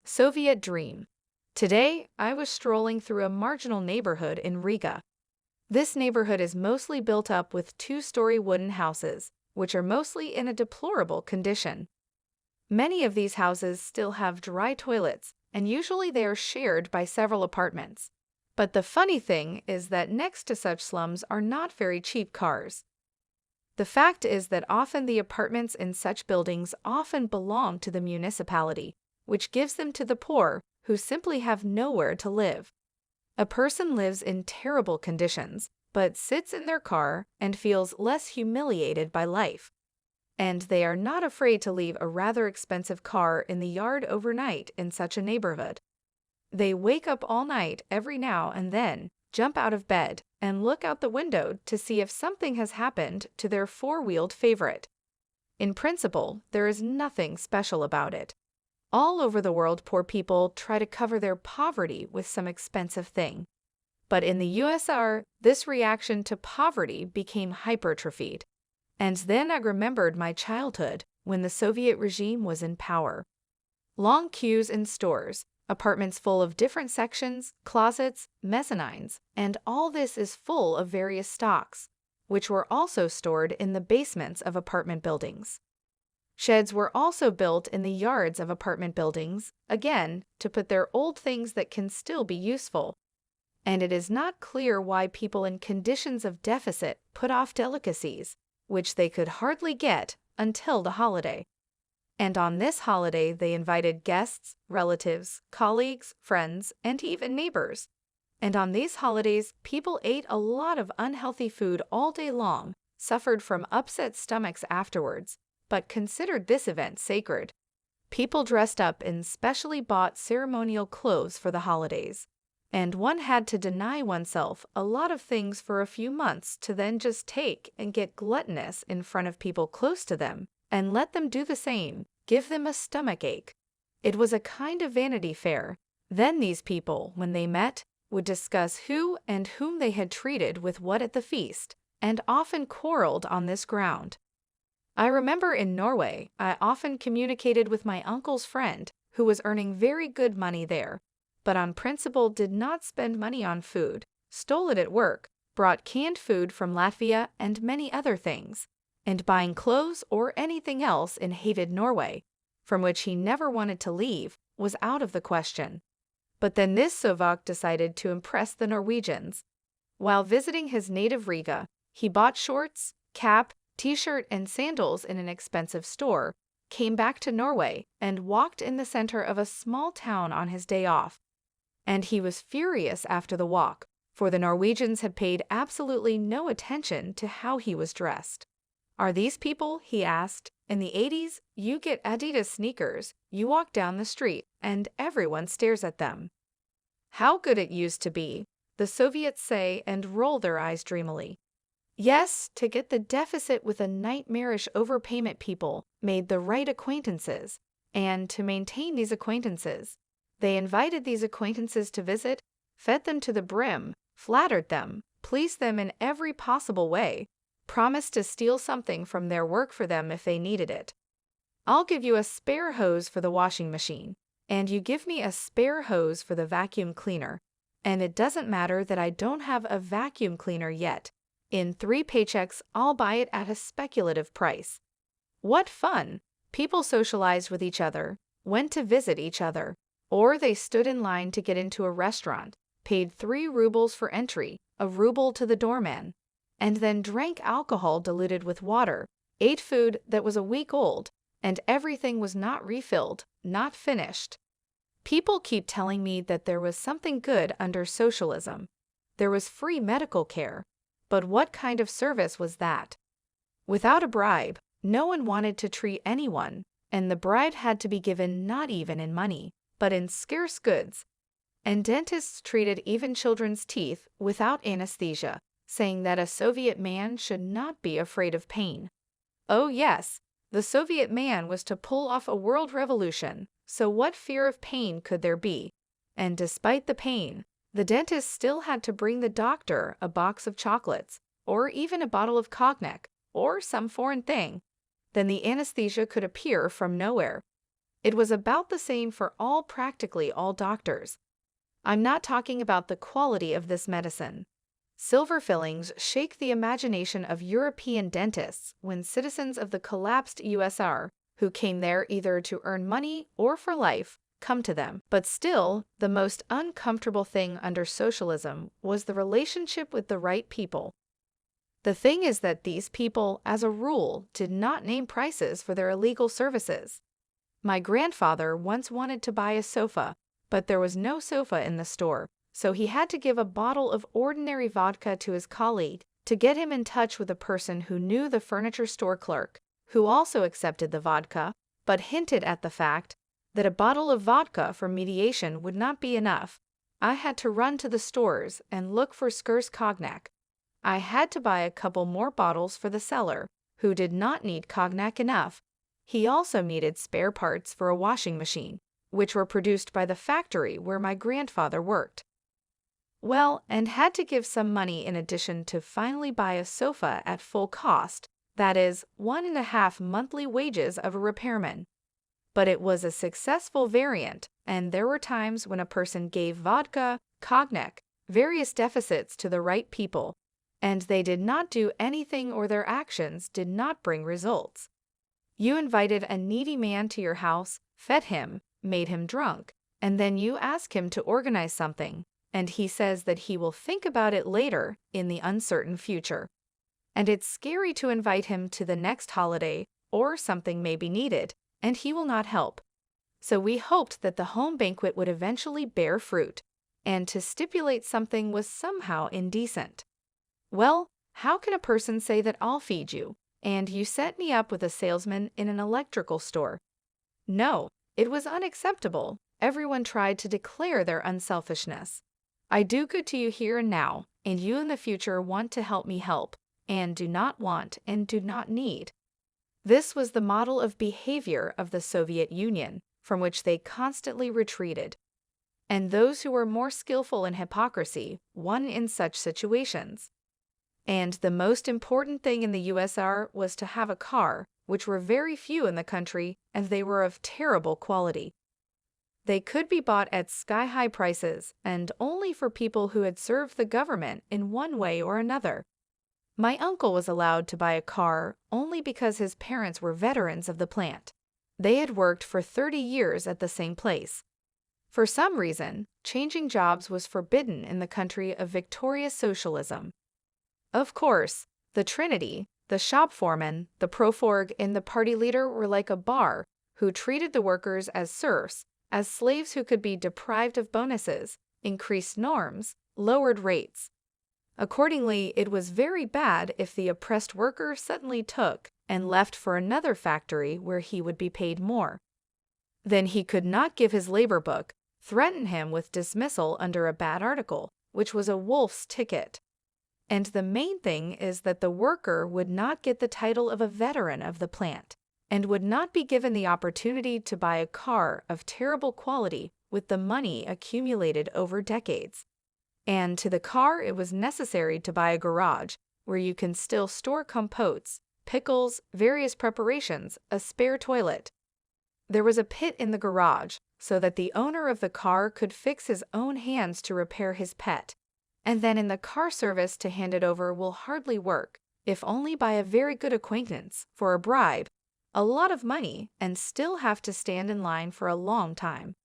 Soviet dream. Today, I was strolling through a marginal neighborhood in Riga. This neighborhood is mostly built up with two-story wooden houses, which are mostly in a deplorable condition. Many of these houses still have dry toilets, and usually they are shared by several apartments. But the funny thing is that next to such slums are not very cheap cars. The fact is that often the apartments in such buildings often belong to the municipality, which gives them to the poor who simply have nowhere to live. A person lives in terrible conditions, but sits in their car and feels less humiliated by life. And they are not afraid to leave a rather expensive car in the yard overnight in such a neighborhood. They wake up all night every now and then, jump out of bed, and look out the window to see if something has happened to their four-wheeled favorite. In principle, there is nothing special about it. All over the world, poor people try to cover their poverty with some expensive thing. But in the USSR, this reaction to poverty became hypertrophied. And then I remembered my childhood when the Soviet regime was in power. Long queues in stores, apartments full of different sections, closets, mezzanines, and all this is full of various stocks, which were also stored in the basements of apartment buildings. Sheds were also built in the yards of apartment buildings, again, to put their old things that can still be useful. And it is not clear why people in conditions of deficit put off delicacies, which they could hardly get until the holiday. And on this holiday, they invited guests, relatives, colleagues, friends, and even neighbors. And on these holidays, people ate a lot of unhealthy food all day long, suffered from upset stomachs afterwards, but considered this event sacred. People dressed up in specially bought ceremonial clothes for the holidays, and one had to deny oneself a lot of things for a few months to then just take and get gluttonous in front of people close to them, and let them do the same, give them a stomach ache. It was a kind of Vanity Fair. Then these people, when they met, would discuss who and whom they had treated with what at the feast, and often quarreled on this ground. I remember in Norway, I often communicated with my uncle's friend, who was earning very good money there, but on principle did not spend money on food, stole it at work, brought canned food from Latvia and many other things, and buying clothes or anything else in hated Norway, from which he never wanted to leave, was out of the question. But then this Slovak decided to impress the Norwegians. While visiting his native Riga, he bought shorts, cap, t-shirt, and sandals in an expensive store, came back to Norway, and walked in the center of a small town on his day off. And he was furious after the walk, for the Norwegians had paid absolutely no attention to how he was dressed. Are these people, he asked, in the 80s, you get Adidas sneakers, you walk down the street, and everyone stares at them. How good it used to be, the Soviets say and roll their eyes dreamily. Yes, to get the deficit with a nightmarish overpayment, people made the right acquaintances, and to maintain these acquaintances, they invited these acquaintances to visit, fed them to the brim, flattered them, pleased them in every possible way, promised to steal something from their work for them if they needed it. I'll give you a spare hose for the washing machine, and you give me a spare hose for the vacuum cleaner, and it doesn't matter that I don't have a vacuum cleaner yet. In 3 paychecks, I'll buy it at a speculative price. What fun! People socialized with each other, went to visit each other, or they stood in line to get into a restaurant, paid 3 rubles for entry, a ruble to the doorman, and then drank alcohol diluted with water, ate food that was a week old, and everything was not refilled, not finished. People keep telling me that there was something good under socialism. There was free medical care. But what kind of service was that? Without a bribe, no one wanted to treat anyone, and the bribe had to be given not even in money, but in scarce goods. And dentists treated even children's teeth without anesthesia, saying that a Soviet man should not be afraid of pain. Oh yes, the Soviet man was to pull off a world revolution, so what fear of pain could there be? And despite the pain, the dentist still had to bring the doctor a box of chocolates, or even a bottle of cognac, or some foreign thing. Then the anesthesia could appear from nowhere. It was about the same for practically all doctors. I'm not talking about the quality of this medicine. Silver fillings shake the imagination of European dentists when citizens of the collapsed USSR, who came there either to earn money or for life, come to them. But still, the most uncomfortable thing under socialism was the relationship with the right people. The thing is that these people, as a rule, did not name prices for their illegal services. My grandfather once wanted to buy a sofa, but there was no sofa in the store, so he had to give a bottle of ordinary vodka to his colleague to get him in touch with a person who knew the furniture store clerk, who also accepted the vodka, but hinted at the fact that a bottle of vodka for mediation would not be enough. I had to run to the stores and look for skurse cognac. I had to buy a couple more bottles for the seller, who did not need cognac enough. He also needed spare parts for a washing machine, which were produced by the factory where my grandfather worked. Well, and had to give some money in addition to finally buy a sofa at full cost, that is, 1.5 monthly wages of a repairman. But it was a successful variant, and there were times when a person gave vodka, cognac, various deficits to the right people, and they did not do anything or their actions did not bring results. You invited a needy man to your house, fed him, made him drunk, and then you ask him to organize something, and he says that he will think about it later in the uncertain future. And it's scary to invite him to the next holiday, or something may be needed, and he will not help. So we hoped that the home banquet would eventually bear fruit, and to stipulate something was somehow indecent. Well, how can a person say that I'll feed you, and you set me up with a salesman in an electrical store? No, it was unacceptable. Everyone tried to declare their unselfishness. I do good to you here and now, and you in the future want to help me help, and do not want and do not need. This was the model of behavior of the Soviet Union, from which they constantly retreated. And those who were more skillful in hypocrisy won in such situations. And the most important thing in the USSR was to have a car, which were very few in the country, and they were of terrible quality. They could be bought at sky-high prices, and only for people who had served the government in one way or another. My uncle was allowed to buy a car only because his parents were veterans of the plant. They had worked for 30 years at the same place. For some reason, changing jobs was forbidden in the country of victorious socialism. Of course, the Trinity, the shop foreman, the proforg, and the party leader were like a bar who treated the workers as serfs, as slaves who could be deprived of bonuses, increased norms, lowered rates. Accordingly, it was very bad if the oppressed worker suddenly took and left for another factory where he would be paid more. Then he could not give his labor book, threaten him with dismissal under a bad article, which was a wolf's ticket. And the main thing is that the worker would not get the title of a veteran of the plant, and would not be given the opportunity to buy a car of terrible quality with the money accumulated over decades. And to the car it was necessary to buy a garage, where you can still store compotes, pickles, various preparations, a spare toilet. There was a pit in the garage, so that the owner of the car could fix his own hands to repair his pet. And then in the car service to hand it over will hardly work, if only by a very good acquaintance, for a bribe, a lot of money, and still have to stand in line for a long time.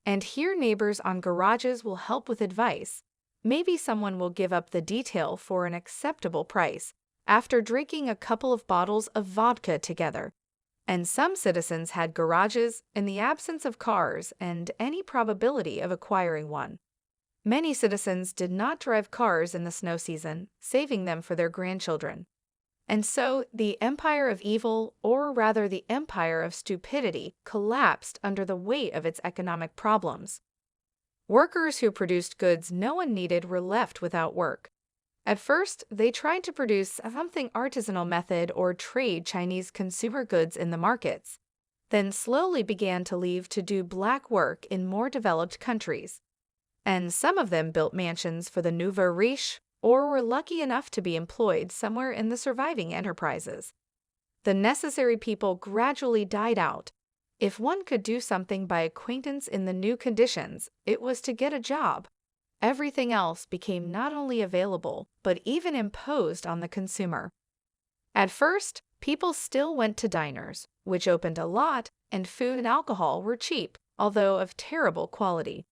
And here neighbors on garages will help with advice. Maybe someone will give up the detail for an acceptable price, after drinking a couple of bottles of vodka together. And some citizens had garages in the absence of cars and any probability of acquiring one. Many citizens did not drive cars in the snow season, saving them for their grandchildren. And so the empire of evil, or rather the empire of stupidity, collapsed under the weight of its economic problems. Workers who produced goods no one needed were left without work. At first, they tried to produce something artisanal method or trade Chinese consumer goods in the markets, then slowly began to leave to do black work in more developed countries. And some of them built mansions for the nouveau riche, or were lucky enough to be employed somewhere in the surviving enterprises. The necessary people gradually died out, If one could do something by acquaintance in the new conditions, it was to get a job. Everything else became not only available, but even imposed on the consumer. At first, people still went to diners, which opened a lot, and food and alcohol were cheap, although of terrible quality.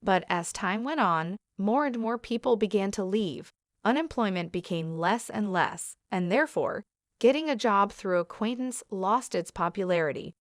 But as time went on, more and more people began to leave. Unemployment became less and less, and therefore, getting a job through acquaintance lost its popularity.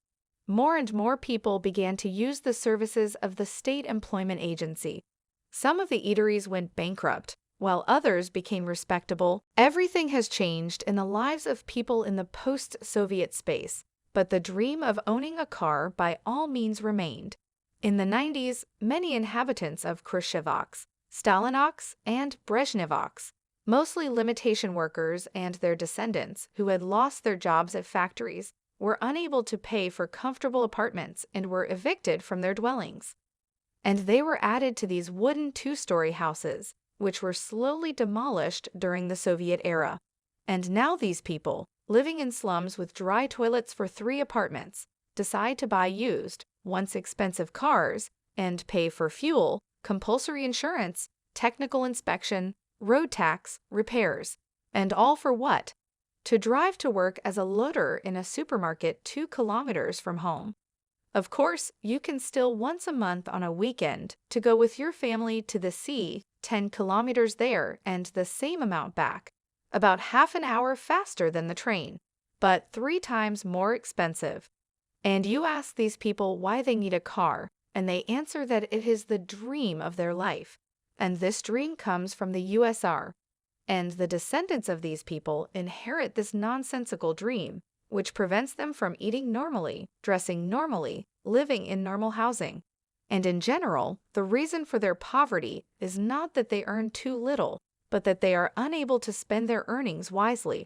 More and more people began to use the services of the state employment agency. Some of the eateries went bankrupt, while others became respectable. Everything has changed in the lives of people in the post-Soviet space, but the dream of owning a car by all means remained. In the 90s, many inhabitants of Khrushchevovsk, Stalinovsk, and Brezhnevovsk, mostly limitation workers and their descendants who had lost their jobs at factories, were unable to pay for comfortable apartments and were evicted from their dwellings. And they were added to these wooden two-story houses, which were slowly demolished during the Soviet era. And now these people, living in slums with dry toilets for 3 apartments, decide to buy used, once expensive cars, and pay for fuel, compulsory insurance, technical inspection, road tax, repairs. And all for what? To drive to work as a loader in a supermarket 2 kilometers from home. Of course, you can still once a month on a weekend to go with your family to the sea, 10 kilometers there and the same amount back, about half an hour faster than the train, but 3 times more expensive. And you ask these people why they need a car, and they answer that it is the dream of their life. And this dream comes from the USSR. And the descendants of these people inherit this nonsensical dream, which prevents them from eating normally, dressing normally, living in normal housing. And in general, the reason for their poverty is not that they earn too little, but that they are unable to spend their earnings wisely.